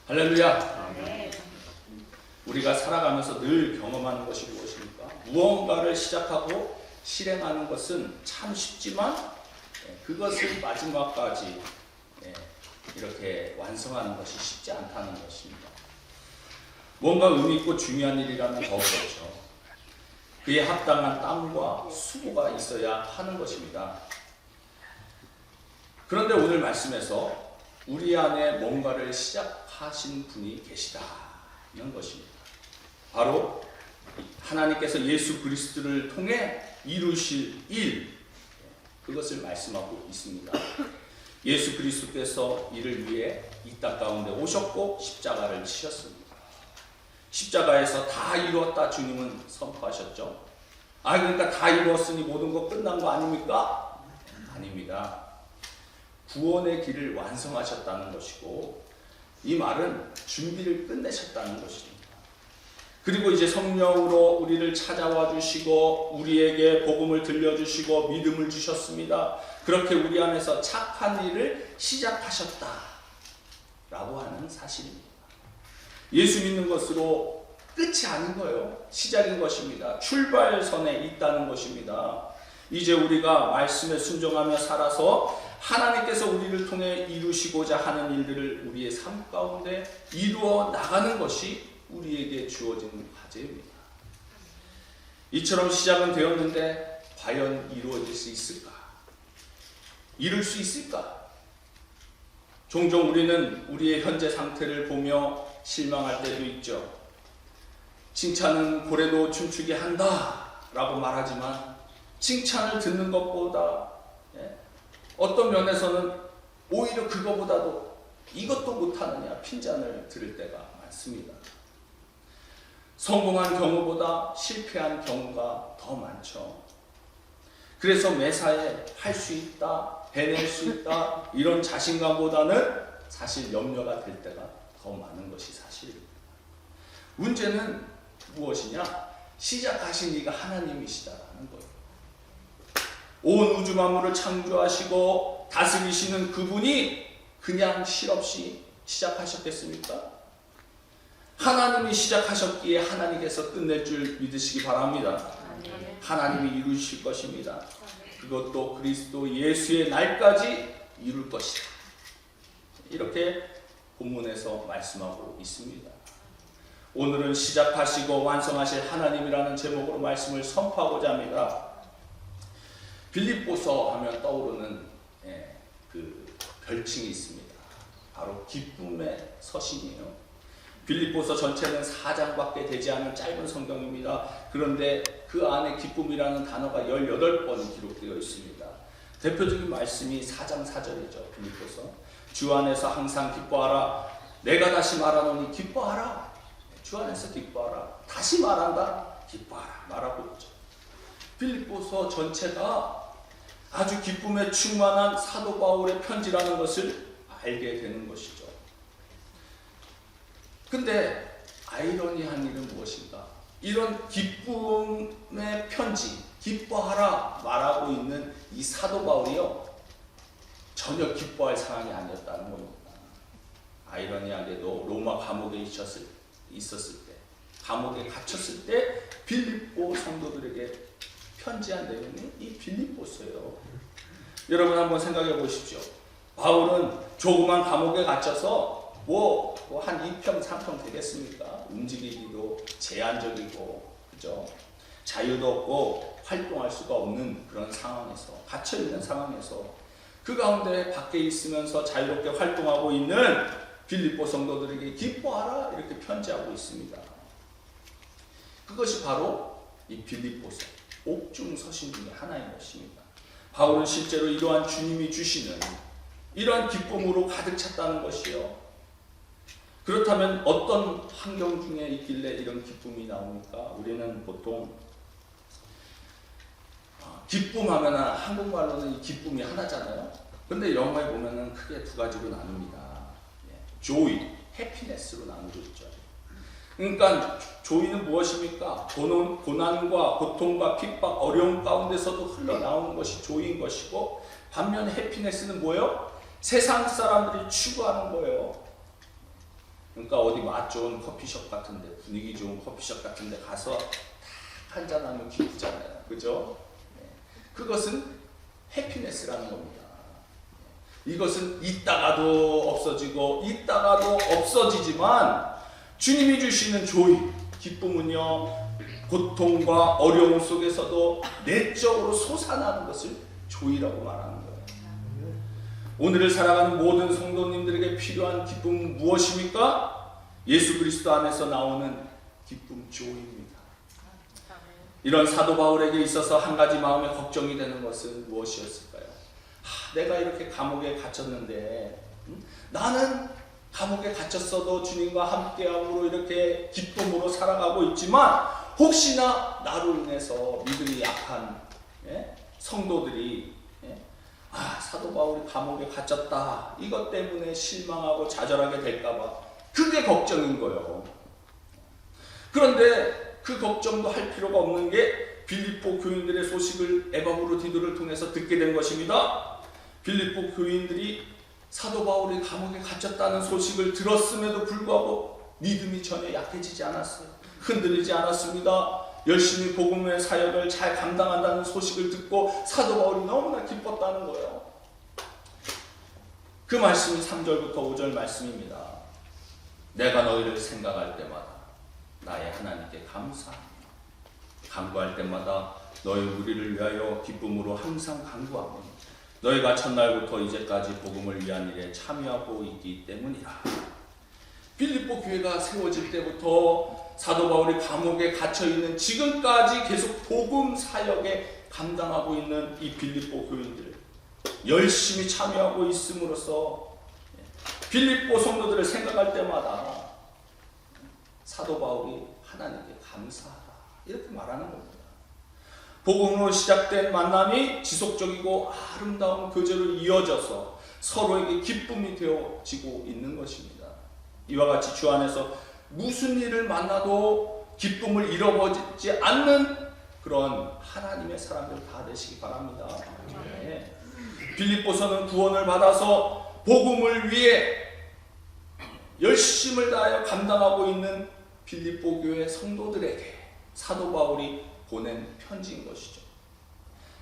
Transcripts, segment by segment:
할렐루야. 우리가 살아가면서 늘 경험하는 것이 무엇입니까? 무언가를 시작하고 실행하는 것은 참 쉽지만 그것을 마지막까지 이렇게 완성하는 것이 쉽지 않다는 것입니다. 뭔가 의미 있고 중요한 일이라면 더 그렇죠. 그에 합당한 땀과 수고가 있어야 하는 것입니다. 그런데 오늘 말씀에서 우리 안에 뭔가를 시작하신 분이 계시다는 것입니다. 바로 하나님께서 예수 그리스도를 통해 이루실 일, 그것을 말씀하고 있습니다. 예수 그리스도께서 이를 위해 이 땅 가운데 오셨고 십자가를 지셨습니다. 십자가에서 다 이루었다 주님은 선포하셨죠. 그러니까 다 이루었으니 모든 것 끝난 거 아닙니까? 아닙니다. 구원의 길을 완성하셨다는 것이고, 이 말은 준비를 끝내셨다는 것입니다. 그리고 이제 성령으로 우리를 찾아와 주시고 우리에게 복음을 들려주시고 믿음을 주셨습니다. 그렇게 우리 안에서 착한 일을 시작하셨다라고 하는 사실입니다. 예수 믿는 것으로 끝이 아닌 거예요. 시작인 것입니다. 출발선에 있다는 것입니다. 이제 우리가 말씀에 순종하며 살아서 하나님께서 우리를 통해 이루시고자 하는 일들을 우리의 삶 가운데 이루어 나가는 것이 우리에게 주어진 과제입니다. 이처럼 시작은 되었는데 과연 이루어질 수 있을까? 이룰 수 있을까? 종종 우리는 우리의 현재 상태를 보며 실망할 때도 있죠. 칭찬은 고래도 춤추게 한다 라고 말하지만 칭찬을 듣는 것보다 어떤 면에서는 오히려 그거보다도 이것도 못하느냐 핀잔을 들을 때가 많습니다. 성공한 경우보다 실패한 경우가 더 많죠. 그래서 매사에 할 수 있다, 해낼 수 있다 이런 자신감보다는 사실 염려가 될 때가 더 많은 것이 사실입니다. 문제는 무엇이냐? 시작하신 이가 하나님이시다라는 거예요. 온 우주 만물을 창조하시고 다스리시는 그분이 그냥 실없이 시작하셨겠습니까? 하나님이 시작하셨기에 하나님께서 끝낼 줄 믿으시기 바랍니다. 하나님이 이루실 것입니다. 그것도 그리스도 예수의 날까지 이룰 것이다. 이렇게 본문에서 말씀하고 있습니다. 오늘은 시작하시고 완성하실 하나님이라는 제목으로 말씀을 선포하고자 합니다. 빌립보서 하면 떠오르는 그 별칭이 있습니다. 바로 기쁨의 서신이에요. 빌립보서 전체는 4장밖에 되지 않은 짧은 성경입니다. 그런데 그 안에 기쁨이라는 단어가 18번 기록되어 있습니다. 대표적인 말씀이 4장 4절이죠. 빌립보서. 주 안에서 항상 기뻐하라. 내가 다시 말하노니 기뻐하라. 주 안에서 기뻐하라. 다시 말한다. 기뻐하라. 말하고 있죠. 빌립보서 전체가 아주 기쁨에 충만한 사도 바울의 편지라는 것을 알게 되는 것이죠. 근데 아이러니한 일은 무엇인가? 이런 기쁨의 편지, 기뻐하라 말하고 있는 이 사도 바울이요, 전혀 기뻐할 상황이 아니었다는 겁니다. 아이러니하게도 로마 감옥에 있었을 때, 감옥에 갇혔을 때 빌립보 성도들에게 편지한 내용이 이 빌립보서예요. 여러분 한번 생각해 보십시오. 바울은 조그만 감옥에 갇혀서 한 2평, 3평 되겠습니까? 움직이기도 제한적이고, 그죠? 자유도 없고 활동할 수가 없는 그런 상황에서, 갇혀있는 상황에서 그 가운데 밖에 있으면서 자유롭게 활동하고 있는 빌립보 성도들에게 기뻐하라 이렇게 편지하고 있습니다. 그것이 바로 이 빌립보서 옥중 서신 중에 하나인 것입니다. 바울은 실제로 이러한 주님이 주시는 이러한 기쁨으로 가득 찼다는 것이요. 그렇다면 어떤 환경 중에 있길래 이런 기쁨이 나옵니까? 우리는 보통 기쁨하면 한국말로는 이 기쁨이 하나잖아요. 근데 영어에 보면은 크게 두 가지로 나눕니다. joy, happiness로 나누고 있죠. 그러니까 조이는 무엇입니까? 고난과 고통과 핍박, 어려움 가운데서도 흘러나오는 것이 조이인 것이고, 반면 해피네스는 뭐예요? 세상 사람들이 추구하는 거예요. 그러니까 어디 맛 좋은 커피숍 같은데, 분위기 좋은 커피숍 같은데 가서 딱 한잔하면 기쁘잖아요. 그죠? 그것은 해피네스라는 겁니다. 이것은 있다가도 없어지고 있다가도 없어지지만 주님이 주시는 조이, 기쁨은요, 고통과 어려움 속에서도 내적으로 솟아나는 것을 조이라고 말하는 거예요. 오늘을 살아가는 모든 성도님들에게 필요한 기쁨은 무엇입니까? 예수 그리스도 안에서 나오는 기쁨, 조이입니다. 이런 사도 바울에게 있어서 한 가지 마음에 걱정이 되는 것은 무엇이었을까요? 내가 이렇게 감옥에 갇혔는데, 나는 감옥에 갇혔어도 주님과 함께함으로 이렇게 기쁨으로 살아가고 있지만 혹시나 나로 인해서 믿음이 약한 성도들이 사도 바울이 감옥에 갇혔다, 이것 때문에 실망하고 좌절하게 될까봐 그게 걱정인 거예요. 그런데 그 걱정도 할 필요가 없는 게 빌립보 교인들의 소식을 에바브로디도를 통해서 듣게 된 것입니다. 빌립보 교인들이 사도 바울이 감옥에 갇혔다는 소식을 들었음에도 불구하고 믿음이 전혀 약해지지 않았어요. 흔들리지 않았습니다. 열심히 복음의 사역을 잘 감당한다는 소식을 듣고 사도 바울이 너무나 기뻤다는 거예요. 그 말씀이 3절부터 5절 말씀입니다. 내가 너희를 생각할 때마다 나의 하나님께 감사하며 간구할 때마다 너희 우리를 위하여 기쁨으로 항상 간구하며 너희가 첫날부터 이제까지 복음을 위한 일에 참여하고 있기 때문이라. 빌립보 교회가 세워질 때부터 사도 바울이 감옥에 갇혀있는 지금까지 계속 복음 사역에 감당하고 있는 이 빌립보 교인들을 열심히 참여하고 있음으로써 빌립보 성도들을 생각할 때마다 사도 바울이 하나님께 감사하다, 이렇게 말하는 겁니다. 복음으로 시작된 만남이 지속적이고 아름다운 교제로 이어져서 서로에게 기쁨이 되어지고 있는 것입니다. 이와 같이 주 안에서 무슨 일을 만나도 기쁨을 잃어버리지 않는 그런 하나님의 사람들 다 되시기 바랍니다. 네. 빌립보서는 구원을 받아서 복음을 위해 열심을 다하여 감당하고 있는 빌립보 교회 성도들에게 사도 바울이 보낸 편지인 것이죠.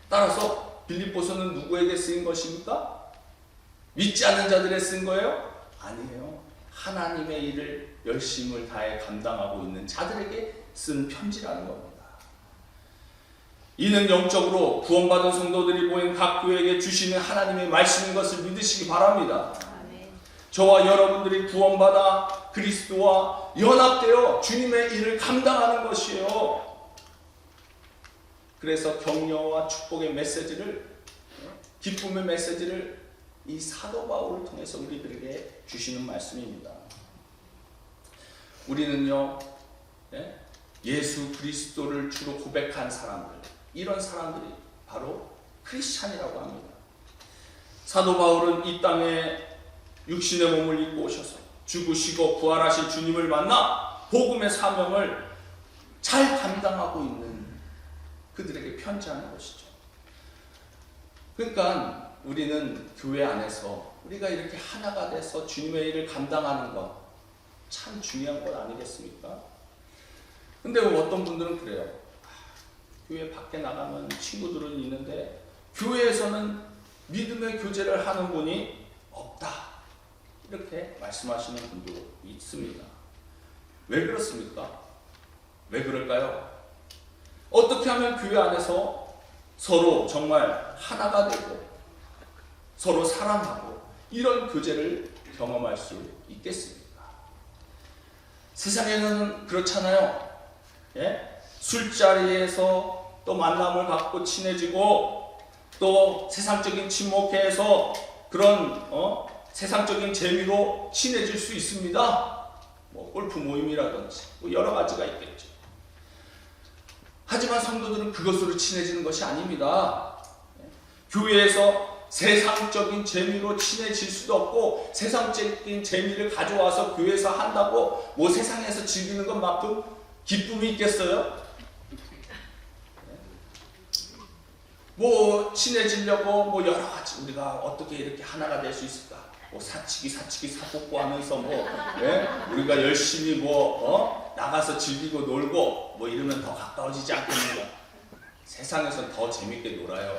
따라서 빌립보서는 누구에게 쓰인 것입니까? 믿지 않는 자들에 쓴 거예요? 아니에요. 하나님의 일을 열심을 다해 감당하고 있는 자들에게 쓴 편지라는 겁니다. 이는 영적으로 구원받은 성도들이 모인 각 교회에게 주시는 하나님의 말씀인 것을 믿으시기 바랍니다. 저와 여러분들이 구원받아 그리스도와 연합되어 주님의 일을 감당하는 것이에요. 그래서 격려와 축복의 메시지를, 기쁨의 메시지를 이 사도 바울을 통해서 우리들에게 주시는 말씀입니다. 우리는요, 예수 그리스도를 주로 고백한 사람들, 이런 사람들이 바로 크리스찬이라고 합니다. 사도 바울은 이 땅에 육신의 몸을 입고 오셔서 죽으시고 부활하신 주님을 만나 복음의 사명을 잘 감당하고 있는 그들에게 편지하는 것이죠. 그러니까 우리는 교회 안에서 우리가 이렇게 하나가 돼서 주님의 일을 감당하는 것 참 중요한 것 아니겠습니까? 근데 어떤 분들은 그래요. 교회 밖에 나가면 친구들은 있는데 교회에서는 믿음의 교제를 하는 분이 없다, 이렇게 말씀하시는 분도 있습니다. 왜 그렇습니까? 왜 그럴까요? 어떻게 하면 교회 안에서 서로 정말 하나가 되고 서로 사랑하고 이런 교제를 경험할 수 있겠습니까? 세상에는 그렇잖아요. 술자리에서 또 만남을 갖고 친해지고 또 세상적인 친목회에서 그런 세상적인 재미로 친해질 수 있습니다. 뭐 골프 모임이라든지 뭐 여러 가지가 있겠죠. 하지만 성도들은 그것으로 친해지는 것이 아닙니다. 교회에서 세상적인 재미로 친해질 수도 없고 세상적인 재미를 가져와서 교회에서 한다고 뭐 세상에서 즐기는 것만큼 기쁨이 있겠어요? 뭐 친해지려고 뭐 여러 가지 우리가 어떻게 이렇게 하나가 될 수 있을까? 뭐 사치기 사뽑고 하면서 우리가 열심히 나가서 즐기고 놀고 이러면 더 가까워지지 않겠는가? 세상에선 더 재밌게 놀아요.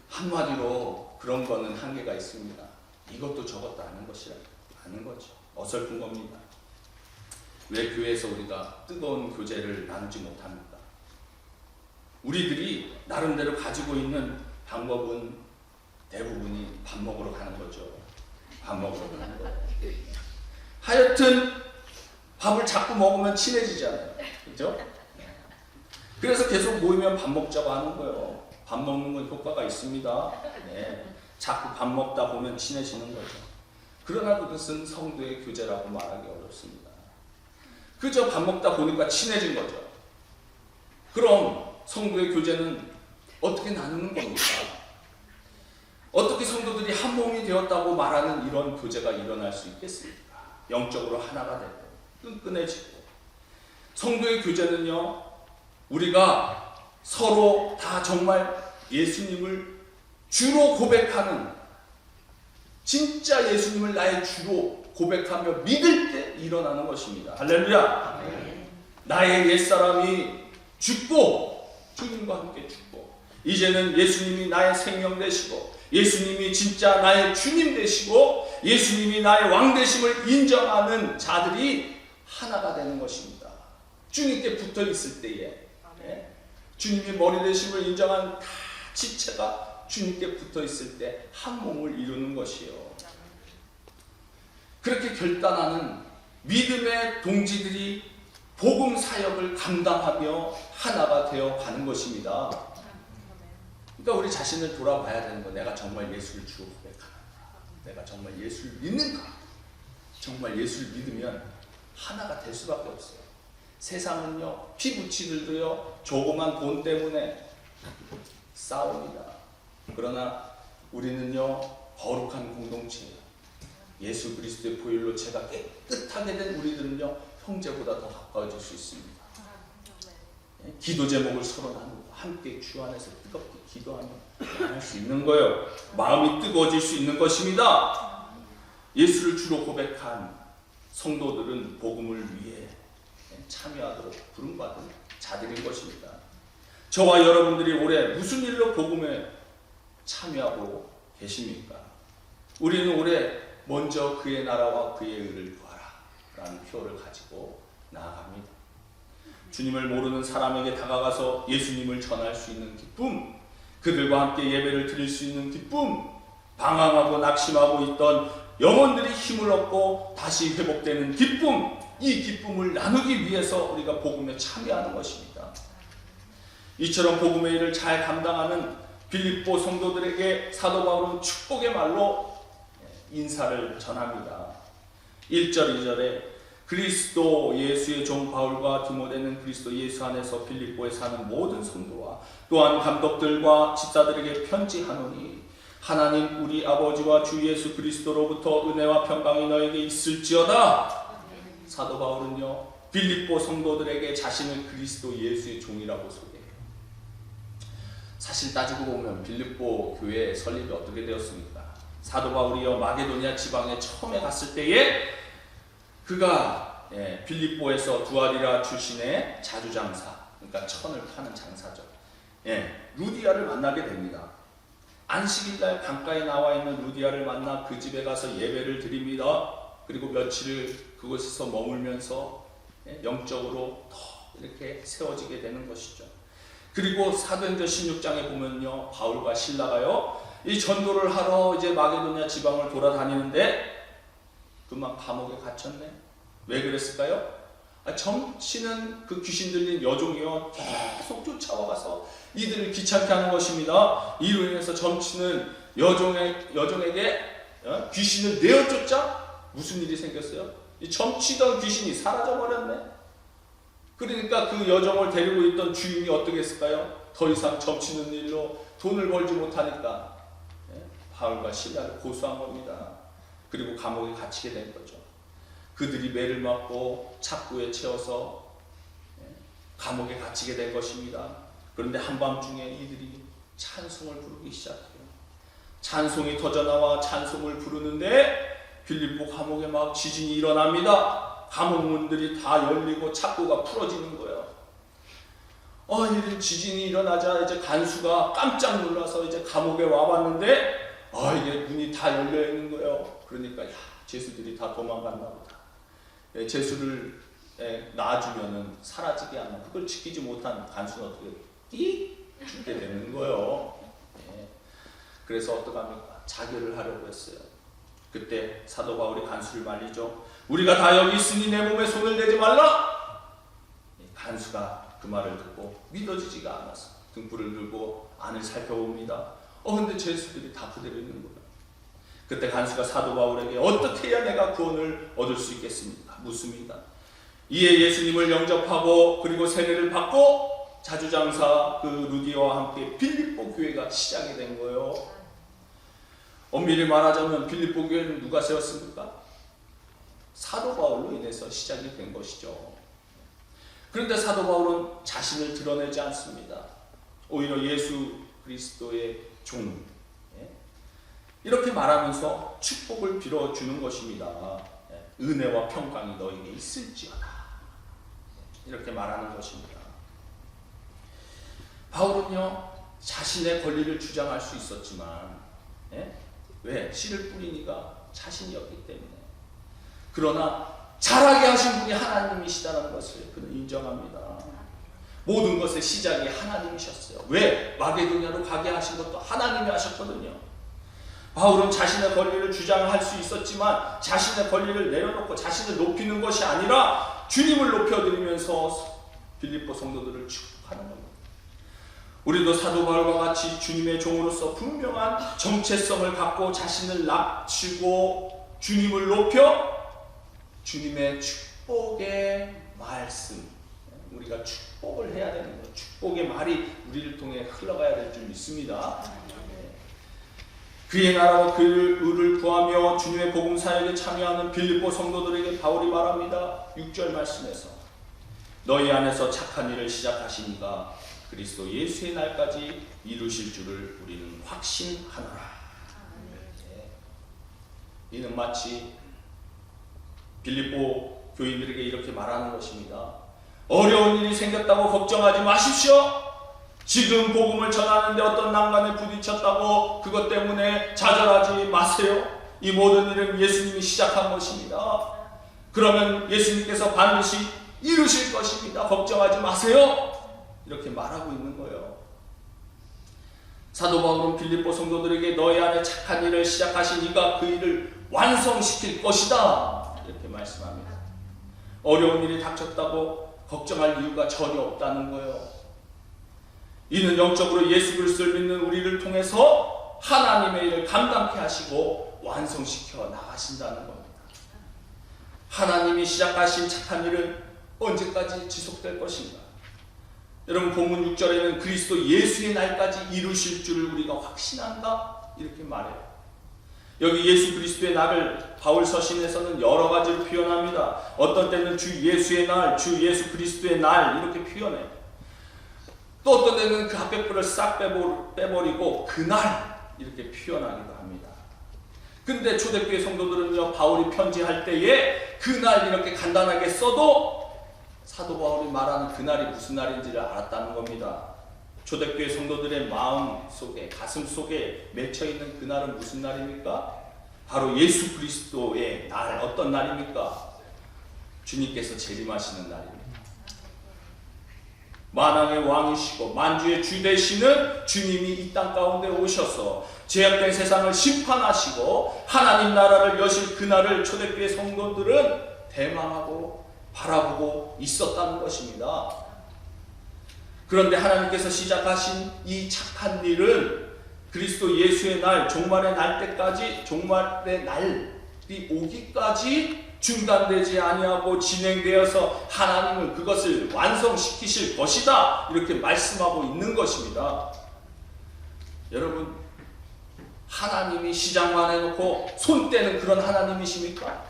한마디로 그런 거는 한계가 있습니다. 이것도 저것도 아는 거죠. 어설픈 겁니다. 왜 교회에서 우리가 뜨거운 교제를 나누지 못합니까? 우리들이 나름대로 가지고 있는 방법은 대부분이 밥 먹으러 가는 거죠. 밥 먹으러 가는 거예요. 하여튼 밥을 자꾸 먹으면 친해지잖아요. 그죠? 그래서 계속 모이면 밥 먹자고 하는 거예요. 밥 먹는 건 효과가 있습니다. 자꾸 밥 먹다 보면 친해지는 거죠. 그러나 그것은 성도의 교제라고 말하기 어렵습니다. 그저 밥 먹다 보니까 친해진 거죠. 그럼 성도의 교제는 어떻게 나누는 겁니까? 어떻게 성도들이 한 몸이 되었다고 말하는 이런 교제가 일어날 수 있겠습니까? 영적으로 하나가 되고 끈끈해지고. 성도의 교제는요, 우리가 서로 다 정말 예수님을 주로 고백하는, 진짜 예수님을 나의 주로 고백하며 믿을 때 일어나는 것입니다. 할렐루야! 나의 옛사람이 죽고 주님과 함께 죽고 이제는 예수님이 나의 생명 되시고 예수님이 진짜 나의 주님 되시고 예수님이 나의 왕 되심을 인정하는 자들이 하나가 되는 것입니다. 주님께 붙어 있을 때에 주님이 머리 되심을 인정한 다 지체가 주님께 붙어 있을 때 한 몸을 이루는 것이요. 그렇게 결단하는 믿음의 동지들이 복음 사역을 감당하며 하나가 되어 가는 것입니다. 그러니까 우리 자신을 돌아봐야 되는 거. 내가 정말 예수를 주로 고백하는가? 내가 정말 예수를 믿는가? 정말 예수를 믿으면 하나가 될 수밖에 없어요. 세상은요, 피부치들도요, 조그만 돈 때문에 싸웁니다. 그러나 우리는요, 거룩한 공동체예요. 예수 그리스도의 보혈로 죄가 깨끗하게 된 우리들은요, 형제보다 더 가까워질 수 있습니다. 기도 제목을 서로 나누고 함께 주 안에서 뜨겁게 기도하며 나눌 수 있는 거예요. 마음이 뜨거워질 수 있는 것입니다. 예수를 주로 고백한 성도들은 복음을 위해 참여하도록 부름받은 자들인 것입니다. 저와 여러분들이 올해 무슨 일로 복음에 참여하고 계십니까? 우리는 올해 먼저 그의 나라와 그의 의를 구하라 라는 표를 가지고 나아갑니다. 주님을 모르는 사람에게 다가가서 예수님을 전할 수 있는 기쁨, 그들과 함께 예배를 드릴 수 있는 기쁨, 방황하고 낙심하고 있던 영혼들이 힘을 얻고 다시 회복되는 기쁨, 이 기쁨을 나누기 위해서 우리가 복음에 참여하는 것입니다. 이처럼 복음의 일을 잘 감당하는 빌립보 성도들에게 사도 바울은 축복의 말로 인사를 전합니다. 1절 2절에 그리스도 예수의 종 바울과 디모데는 그리스도 예수 안에서 빌립보에 사는 모든 성도와 또한 감독들과 집사들에게 편지하노니 하나님 우리 아버지와 주 예수 그리스도로부터 은혜와 평강이 너에게 있을지어다. 사도 바울은요, 빌립보 성도들에게 자신을 그리스도 예수의 종이라고 소개해요. 사실 따지고 보면 빌립보 교회의 설립이 어떻게 되었습니까? 사도 바울이요, 마게도니아 지방에 처음에 갔을 때에 그가 빌립보에서 두아리라 출신의 자주장사, 그러니까 천을 파는 장사죠. 루디아를 만나게 됩니다. 안식일날 강가에 나와 있는 루디아를 만나 그 집에 가서 예배를 드립니다. 그리고 며칠을 그곳에서 머물면서 영적으로 더 이렇게 세워지게 되는 것이죠. 그리고 사도행전 16장에 보면요, 바울과 실라가요, 이 전도를 하러 이제 마게도니아 지방을 돌아다니는데 그만 감옥에 갇혔네. 왜 그랬을까요? 점치는 그 귀신 들린 여종이요, 계속 쫓아와가서 이들을 귀찮게 하는 것입니다. 이로 인해서 점치는 여종에게 귀신을 내어쫓자 무슨 일이 생겼어요? 이 점치던 귀신이 사라져버렸네. 그러니까 그 여종을 데리고 있던 주인이 어떻게 했을까요? 더 이상 점치는 일로 돈을 벌지 못하니까 바울과 실라를 고소한 겁니다. 그리고 감옥에 갇히게 된 거죠. 그들이 매를 맞고 착고에 채워서 감옥에 갇히게 된 것입니다. 그런데 한밤중에 이들이 찬송을 부르기 시작해요. 찬송이 터져나와 찬송을 부르는데 빌립보 감옥에 막 지진이 일어납니다. 감옥 문들이 다 열리고 창고가 풀어지는 거예요. 이런 지진이 일어나자 이제 간수가 깜짝 놀라서 이제 감옥에 와봤는데 이게 문이 다 열려 있는 거예요. 그러니까 죄수들이 다 도망갔나 보다. 죄수를 놔주면은 사라지게 하면 그걸 지키지 못한 간수는 어떻게 죽게 되는 거예요. 그래서 어떡합니까? 자결을 하려고 했어요. 그때 사도 바울이 간수를 말리죠. 우리가 다 여기 있으니 내 몸에 손을 대지 말라. 간수가 그 말을 듣고 믿어지지가 않아서 등불을 들고 안을 살펴봅니다. 근데 죄수들이 다 그대로 있는 거예요. 그때 간수가 사도 바울에게 어떻게 해야 내가 구원을 얻을 수 있겠습니까? 묻습니다. 이에 예수님을 영접하고 그리고 세례를 받고 자주장사 그 루디오와 함께 빌립보 교회가 시작이 된 거예요. 엄밀히 말하자면 빌립보 교회는 누가 세웠습니까? 사도 바울로 인해서 시작이 된 것이죠. 그런데 사도 바울은 자신을 드러내지 않습니다. 오히려 예수 그리스도의 종, 이렇게 말하면서 축복을 빌어주는 것입니다. 은혜와 평강이 너에게 있을지어다. 이렇게 말하는 것입니다. 바울은요, 자신의 권리를 주장할 수 있었지만, 왜? 씨를 뿌리니까 자신이 없기 때문에. 그러나 자라게 하신 분이 하나님이시다는 것을 그는 인정합니다. 모든 것의 시작이 하나님이셨어요. 왜? 마게도냐로 가게 하신 것도 하나님이 하셨거든요. 바울은 자신의 권리를 주장할 수 있었지만 자신의 권리를 내려놓고 자신을 높이는 것이 아니라 주님을 높여드리면서 빌립보 성도들을 축복하는 겁니다. 우리도 사도 바울과 같이 주님의 종으로서 분명한 정체성을 갖고 자신을 낮추고 주님을 높여 주님의 축복의 말씀, 우리가 축복을 해야 되는 거예요. 축복의 말이 우리를 통해 흘러가야 될 줄 믿습니다. 그의 나라와 그 의를 구하며 주님의 복음 사역에 참여하는 빌립보 성도들에게 바울이 말합니다. 6절 말씀에서 너희 안에서 착한 일을 시작하시니까 그리스도 예수의 날까지 이루실 줄을 우리는 확신하노라. 이는 마치 빌립보 교인들에게 이렇게 말하는 것입니다. 어려운 일이 생겼다고 걱정하지 마십시오. 지금 복음을 전하는데 어떤 난관에 부딪혔다고 그것 때문에 좌절하지 마세요. 이 모든 일은 예수님이 시작한 것입니다. 그러면 예수님께서 반드시 이루실 것입니다. 걱정하지 마세요. 이렇게 말하고 있는 거예요. 사도 바울은 빌립보 성도들에게 너희 안에 착한 일을 시작하신 이가 그 일을 완성시킬 것이다. 이렇게 말씀합니다. 어려운 일이 닥쳤다고 걱정할 이유가 전혀 없다는 거예요. 이는 영적으로 예수 그리스도를 믿는 우리를 통해서 하나님의 일을 감당케 하시고 완성시켜 나가신다는 겁니다. 하나님이 시작하신 착한 일은 언제까지 지속될 것인가? 여러분 본문 6절에는 그리스도 예수의 날까지 이루실 줄을 우리가 확신한다 이렇게 말해요. 여기 예수 그리스도의 날을 바울 서신에서는 여러 가지로 표현합니다. 어떤 때는 주 예수의 날, 주 예수 그리스도의 날 이렇게 표현해요. 또 어떤 때는 그 앞에 뿔을 싹 빼버리고 그날 이렇게 표현하기도 합니다. 근데 초대교회 성도들은요, 바울이 편지할 때에 그날 이렇게 간단하게 써도 사도 바울이 말하는 그날이 무슨 날인지를 알았다는 겁니다. 초대교회 성도들의 마음 속에, 가슴 속에 맺혀있는 그날은 무슨 날입니까? 바로 예수 그리스도의 날. 어떤 날입니까? 주님께서 재림하시는 날입니다. 만왕의 왕이시고 만주의 주 되시는 주님이 이 땅 가운데 오셔서 죄악된 세상을 심판하시고 하나님 나라를 여실 그날을 초대교회 성도들은 대망하고 바라보고 있었다는 것입니다. 그런데 하나님께서 시작하신 이 착한 일은 그리스도 예수의 날, 종말의 날 때까지, 종말의 날이 오기까지 중단되지 아니하고 진행되어서 하나님은 그것을 완성시키실 것이다 이렇게 말씀하고 있는 것입니다. 여러분, 하나님이 시작만 해놓고 손 떼는 그런 하나님이십니까?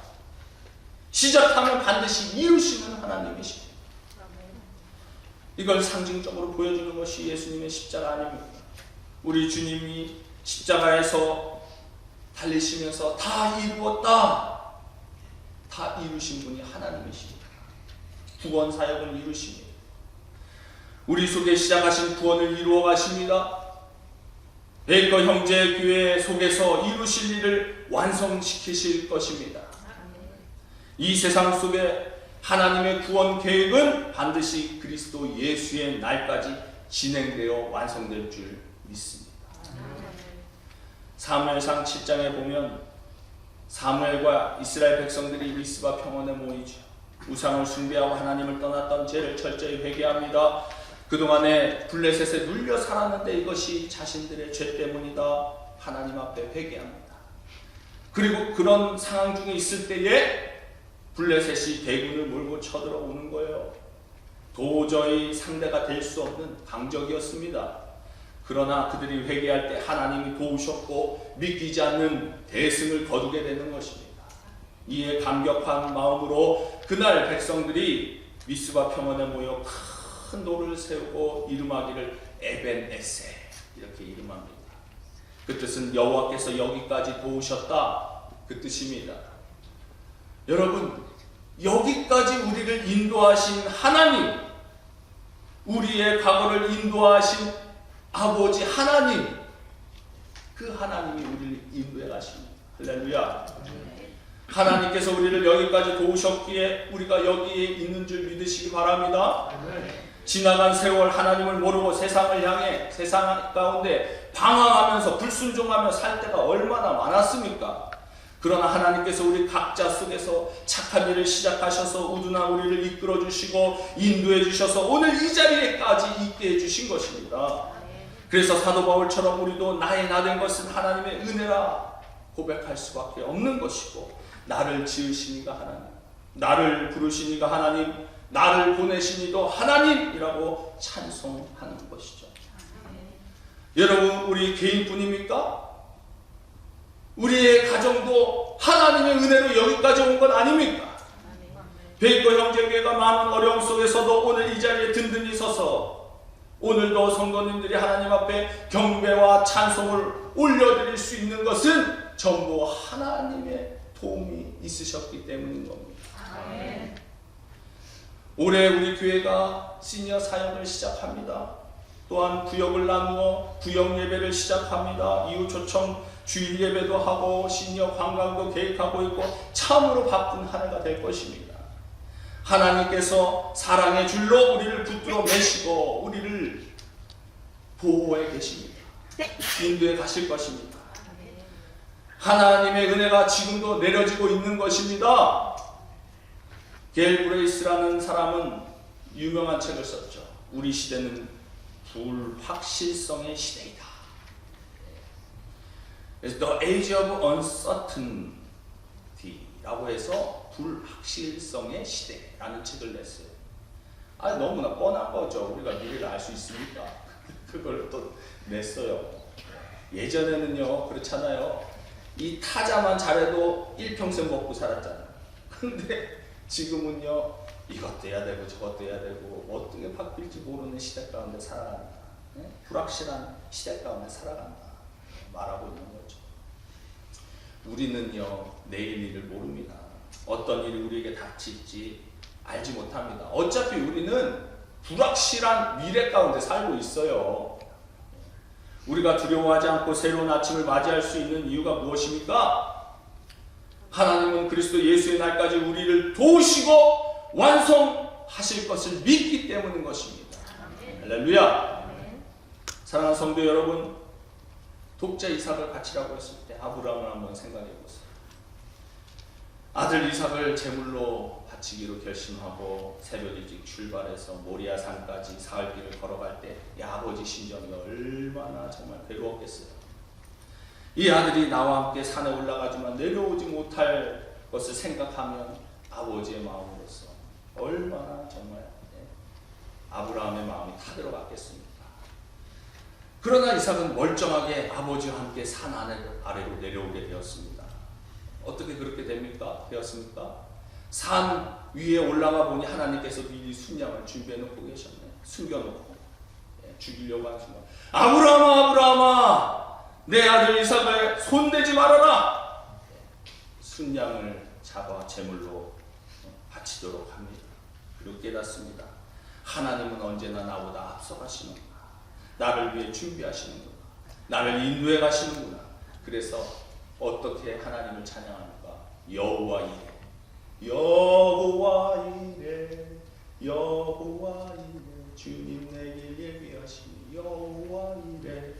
시작하면 반드시 이루시는 하나님이십니다. 이걸 상징적으로 보여주는 것이 예수님의 십자가 아닙니까? 우리 주님이 십자가에서 달리시면서 다 이루었다. 다 이루신 분이 하나님이십니다. 구원 사역을 이루십니다. 우리 속에 시작하신 구원을 이루어 가십니다. 베이커 형제 교회 속에서 이루실 일을 완성시키실 것입니다. 이 세상 속에 하나님의 구원 계획은 반드시 그리스도 예수의 날까지 진행되어 완성될 줄 믿습니다. 사무엘상 7장에 보면 사무엘과 이스라엘 백성들이 미스바 평원에 모이죠. 우상을 숭배하고 하나님을 떠났던 죄를 철저히 회개합니다. 그동안에 블레셋에 눌려 살았는데 이것이 자신들의 죄 때문이다. 하나님 앞에 회개합니다. 그리고 그런 상황 중에 있을 때에 블레셋이 대군을 몰고 쳐들어오는 거예요. 도저히 상대가 될 수 없는 강적이었습니다. 그러나 그들이 회개할 때 하나님이 도우셨고 믿기지 않는 대승을 거두게 되는 것입니다. 이에 감격한 마음으로 그날 백성들이 미스바 평원에 모여 큰 돌을 세우고 이름하기를 에벤에세 이렇게 이름합니다. 그 뜻은 여호와께서 여기까지 도우셨다 그 뜻입니다. 여러분, 여기까지 우리를 인도하신 하나님, 우리의 과거를 인도하신 아버지 하나님, 그 하나님이 우리를 인도해 가십니다. 할렐루야. 하나님께서 우리를 여기까지 도우셨기에 우리가 여기에 있는 줄 믿으시기 바랍니다. 지나간 세월 하나님을 모르고 세상을 향해 세상 가운데 방황하면서 불순종하며 살 때가 얼마나 많았습니까? 그러나 하나님께서 우리 각자 속에서 착한 일을 시작하셔서 우둔한 우리를 이끌어 주시고 인도해 주셔서 오늘 이 자리에까지 있게 해주신 것입니다. 그래서 사도 바울처럼 우리도 나의 나된 것은 하나님의 은혜라 고백할 수밖에 없는 것이고, 나를 지으시니가 하나님, 나를 부르시니가 하나님, 나를 보내시니도 하나님이라고 찬송하는 것이죠. 여러분, 우리 개인뿐입니까? 우리의 가정도 하나님의 은혜로 여기까지 온 것 아닙니까? 베이커 형제교회가 많은 어려움 속에서도 오늘 이 자리에 든든히 서서 오늘도 성도님들이 하나님 앞에 경배와 찬송을 올려드릴 수 있는 것은 전부 하나님의 도움이 있으셨기 때문인 겁니다. 아멘. 올해 우리 교회가 시니어 사역을 시작합니다. 또한 구역을 나누어 구역 예배를 시작합니다. 이후 초청 주일 예배도 하고 시니어 관광도 계획하고 있고 참으로 바쁜 한 해가 될 것입니다. 하나님께서 사랑의 줄로 우리를 붙들어 매시고 우리를 보호해 계십니다. 인도해 가실 것입니다. 하나님의 은혜가 지금도 내려지고 있는 것입니다. 겔 브레이스라는 사람은 유명한 책을 썼죠. 우리 시대는 불확실성의 시대이다. 그래서 The Age of Uncertainty 라고 해서 불확실성의 시대라는 책을 냈어요. 너무나 뻔한 거죠. 우리가 미래를 알 수 있습니까? 그걸 또 냈어요. 예전에는요, 그렇잖아요. 이 타자만 잘해도 일평생 먹고 살았잖아요. 근데 지금은요, 이것도 해야 되고 저것도 해야 되고 어떻게 바뀔지 모르는 시대 가운데 살아간다. 불확실한 시대 가운데 살아간다 말하고 있는 거죠. 우리는요, 내일 일을 모릅니다. 어떤 일이 우리에게 닥칠지 알지 못합니다. 어차피 우리는 불확실한 미래 가운데 살고 있어요. 우리가 두려워하지 않고 새로운 아침을 맞이할 수 있는 이유가 무엇입니까? 하나님은 그리스도 예수의 날까지 우리를 도우시고 완성하실 것을 믿기 때문인 것입니다. 할렐루야. 사랑하는 성도 여러분, 독자 이삭을 바치라고 했을 때 아브라함을 한번 생각해 보세요. 아들 이삭을 제물로 바치기로 결심하고 새벽 일찍 출발해서 모리아 산까지 사흘 길을 걸어갈 때 이 아버지 심정이 얼마나 정말 괴로웠겠어요. 이 아들이 나와 함께 산에 올라가지만 내려오지 못할 것을 생각하면 아버지의 마음으로서 얼마나 정말 아브라함의 마음이 타들어갔겠습니까? 그러나 이삭은 멀쩡하게 아버지와 함께 산 아래로 내려오게 되었습니다. 어떻게 그렇게 되었습니까? 산 위에 올라가 보니 하나님께서 미리 순양을 준비해 놓고 계셨네. 숨겨놓고 죽이려고 하시면 아브라함아, 아브라함아, 내 아들 이삭을 손대지 말아라. 순양을 잡아 제물로 바치도록 합니다. 그리고 깨닫습니다. 하나님은 언제나 나보다 앞서가시는구나. 나를 위해 준비하시는구나. 나를 인도해 가시는구나. 그래서 어떻게 하나님을 찬양합니까? 여호와 이레, 여호와 이레, 여호와 이레, 주님 내게 예비하시니 여호와 이레.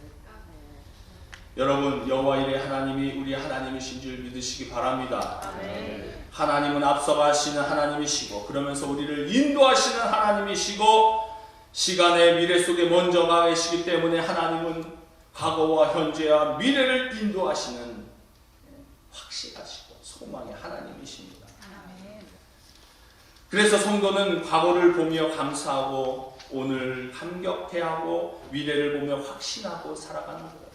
여러분, 여호와 이레 하나님이 우리 하나님이신 줄 믿으시기 바랍니다. 아멘. 하나님은 앞서가시는 하나님이시고, 그러면서 우리를 인도하시는 하나님이시고, 시간의 미래 속에 먼저 가 계시기 때문에 하나님은 과거와 현재와 미래를 인도하시는 확실하시고 소망의 하나님이십니다. 아멘. 그래서 성도는 과거를 보며 감사하고 오늘 감격해하고 미래를 보며 확신하고 살아가는 거예요.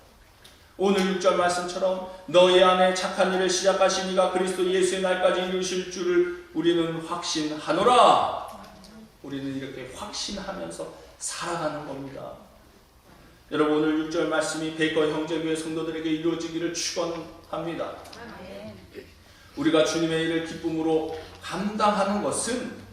오늘 6절 말씀처럼 너희 안에 착한 일을 시작하신 이가 그리스도 예수의 날까지 이루실 줄을 우리는 확신하노라. 우리는 이렇게 확신하면서 살아가는 겁니다. 여러분, 오늘 6절 말씀이 베이커 형제교회 성도들에게 이루어지기를 축원합니다. 아멘. 우리가 주님의 일을 기쁨으로 감당하는 것은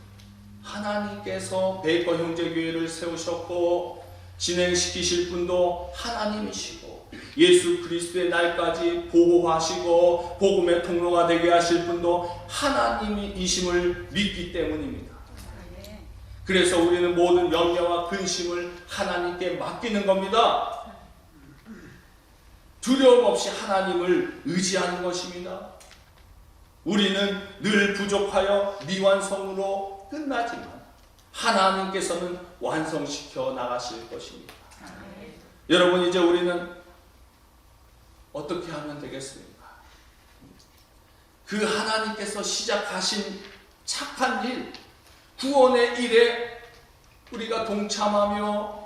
하나님께서 베이커 형제교회를 세우셨고 진행시키실 분도 하나님이시고 예수 그리스도의 날까지 보호하시고 복음의 통로가 되게 하실 분도 하나님이심을 믿기 때문입니다. 그래서 우리는 모든 염려와 근심을 하나님께 맡기는 겁니다. 두려움 없이 하나님을 의지하는 것입니다. 우리는 늘 부족하여 미완성으로 끝나지만 하나님께서는 완성시켜 나가실 것입니다. 여러분, 이제 우리는 어떻게 하면 되겠습니까? 그 하나님께서 시작하신 착한 일, 구원의 일에 우리가 동참하며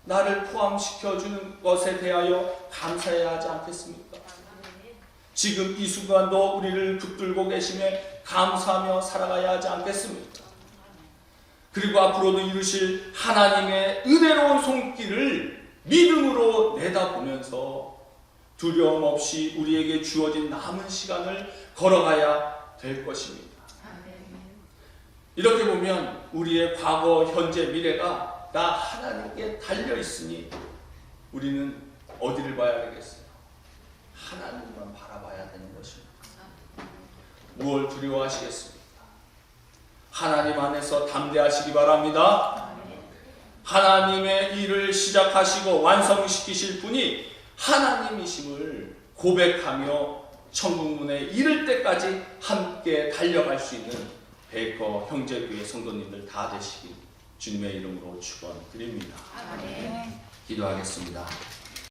나를 포함시켜주는 것에 대하여 감사해야 하지 않겠습니까? 지금 이 순간도 우리를 붙들고 계심에 감사하며 살아가야 하지 않겠습니까? 그리고 앞으로도 이루실 하나님의 은혜로운 손길을 믿음으로 내다보면서 두려움 없이 우리에게 주어진 남은 시간을 걸어가야 될 것입니다. 이렇게 보면 우리의 과거, 현재, 미래가 다 하나님께 달려있으니 우리는 어디를 봐야 되겠어요? 하나님만 바라봐야 되는 것입니다. 무엇을 두려워하시겠습니까? 하나님 안에서 담대하시기 바랍니다. 하나님의 일을 시작하시고 완성시키실 분이 하나님이심을 고백하며 천국문에 이를 때까지 함께 달려갈 수 있는 베이커 형제교회 성도님들 다 되시길 주님의 이름으로 축원드립니다. 아멘. 기도하겠습니다.